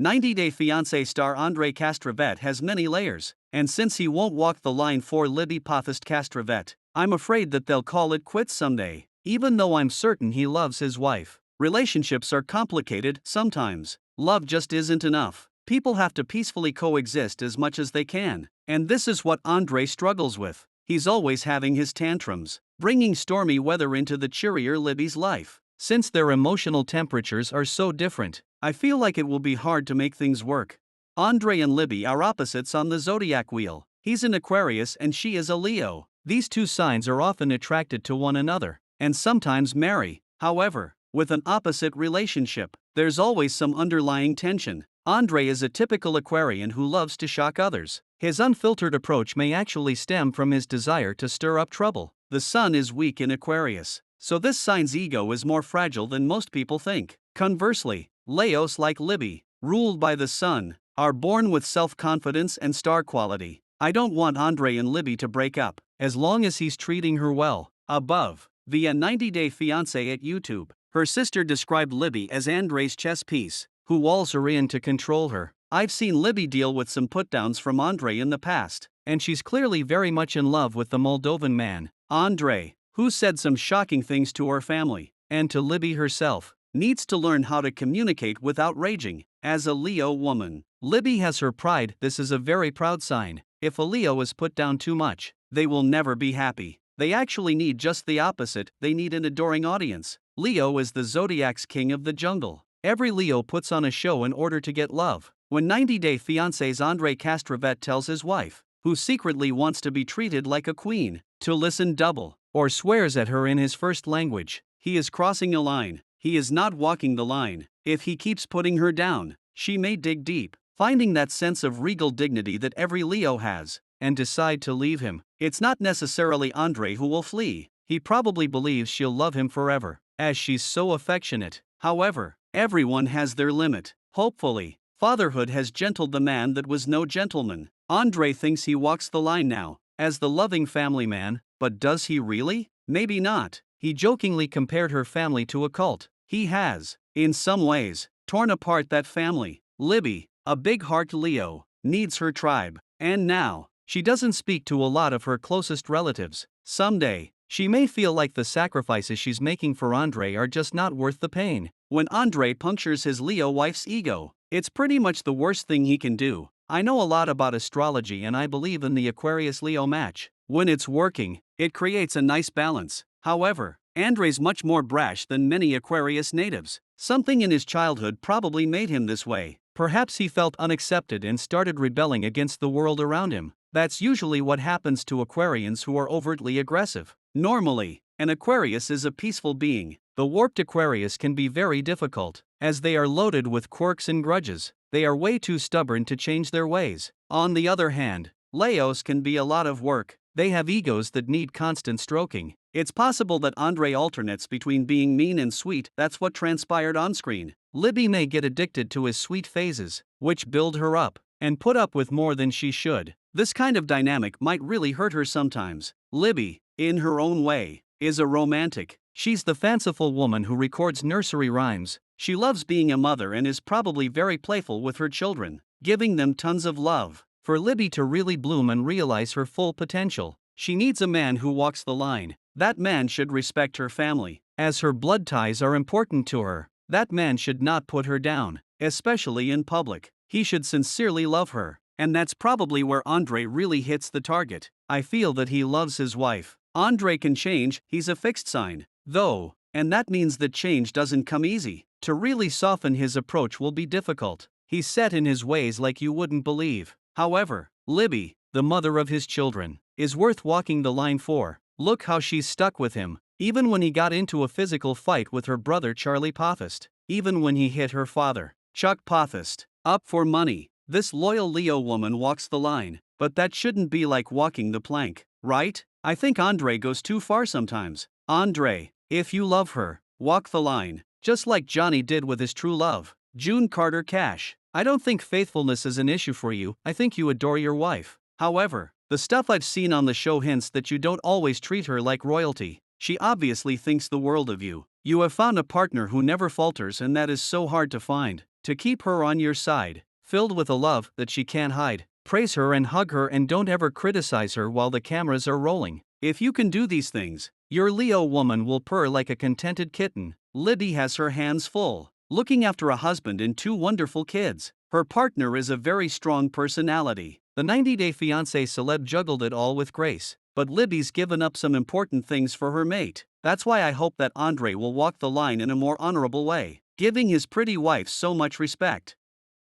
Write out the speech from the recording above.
90 Day Fiancé star Andrei Castrovet has many layers, and since he won't walk the line for Libby Pothast Castrovet, I'm afraid that they'll call it quits someday, even though I'm certain he loves his wife. Relationships are complicated sometimes. Love just isn't enough. People have to peacefully coexist as much as they can, and this is what Andrei struggles with. He's always having his tantrums, bringing stormy weather into the cheerier Libby's life. Since their emotional temperatures are so different, I feel like it will be hard to make things work. Andrei and Libby are opposites on the zodiac wheel. He's an Aquarius and she is a Leo. These two signs are often attracted to one another, and sometimes marry. However, with an opposite relationship, there's always some underlying tension. Andrei is a typical Aquarian who loves to shock others. His unfiltered approach may actually stem from his desire to stir up trouble. The sun is weak in Aquarius, so this sign's ego is more fragile than most people think. Conversely, Leos like Libby, ruled by the sun, are born with self-confidence and star quality. I don't want Andrei and Libby to break up, as long as he's treating her well. Above, via 90 Day Fiancé at YouTube, her sister described Libby as Andrei's chess piece, who walls her in to control her. I've seen Libby deal with some put-downs from Andrei in the past, and she's clearly very much in love with the Moldovan man. Andrei, who said some shocking things to her family, and to Libby herself, needs to learn how to communicate without raging. As a Leo woman, Libby has her pride. This is a very proud sign. If a Leo is put down too much, they will never be happy. They actually need just the opposite. They need an adoring audience. Leo is the zodiac's king of the jungle. Every Leo puts on a show in order to get love. When 90 Day Fiancé's Andrei Castrovet tells his wife, who secretly wants to be treated like a queen, to listen double, or swears at her in his first language, he is crossing a line. He is not walking the line. If he keeps putting her down, she may dig deep, finding that sense of regal dignity that every Leo has, and decide to leave him. It's not necessarily Andrei who will flee. He probably believes she'll love him forever, as she's so affectionate. However, everyone has their limit. Hopefully, fatherhood has gentled the man that was no gentleman. Andrei thinks he walks the line now, as the loving family man, but does he really? Maybe not. He jokingly compared her family to a cult. He has, in some ways, torn apart that family. Libby, a big-heart Leo, needs her tribe, and now, she doesn't speak to a lot of her closest relatives. Someday, she may feel like the sacrifices she's making for Andrei are just not worth the pain. When Andrei punctures his Leo wife's ego, it's pretty much the worst thing he can do. I know a lot about astrology and I believe in the Aquarius-Leo match. When it's working, it creates a nice balance. However, Andrei's much more brash than many Aquarius natives. Something in his childhood probably made him this way. Perhaps he felt unaccepted and started rebelling against the world around him. That's usually what happens to Aquarians who are overtly aggressive. Normally, an Aquarius is a peaceful being. The warped Aquarius can be very difficult, as they are loaded with quirks and grudges. They are way too stubborn to change their ways. On the other hand, Leos can be a lot of work. They have egos that need constant stroking. It's possible that Andrei alternates between being mean and sweet. That's what transpired on screen. Libby may get addicted to his sweet phases, which build her up, and put up with more than she should. This kind of dynamic might really hurt her sometimes. Libby, in her own way, is a romantic. She's the fanciful woman who records nursery rhymes. She loves being a mother and is probably very playful with her children, giving them tons of love. For Libby to really bloom and realize her full potential, she needs a man who walks the line. That man should respect her family, as her blood ties are important to her. That man should not put her down, especially in public. He should sincerely love her, and that's probably where Andrei really hits the target. I feel that he loves his wife. Andrei can change, he's a fixed sign, though, and that means that change doesn't come easy. To really soften his approach will be difficult. He's set in his ways like you wouldn't believe. However, Libby, the mother of his children, is worth walking the line for. Look how she's stuck with him, even when he got into a physical fight with her brother Charlie Pothast, even when he hit her father, Chuck Pothast. Up for money, this loyal Leo woman walks the line, but that shouldn't be like walking the plank, right? I think Andrei goes too far sometimes. Andrei, if you love her, walk the line, just like Johnny did with his true love, June Carter Cash. I don't think faithfulness is an issue for you. I think you adore your wife. However, the stuff I've seen on the show hints that you don't always treat her like royalty. She obviously thinks the world of you. You have found a partner who never falters, and that is so hard to find. to keep her on your side, filled with a love that she can't hide. Praise her and hug her and don't ever criticize her while the cameras are rolling. If you can do these things, your Leo woman will purr like a contented kitten. Libby has her hands full, looking after a husband and 2 wonderful kids. Her partner is a very strong personality. The 90-day fiancé celeb juggled it all with grace, but Libby's given up some important things for her mate. That's why I hope that Andrei will walk the line in a more honorable way, giving his pretty wife so much respect.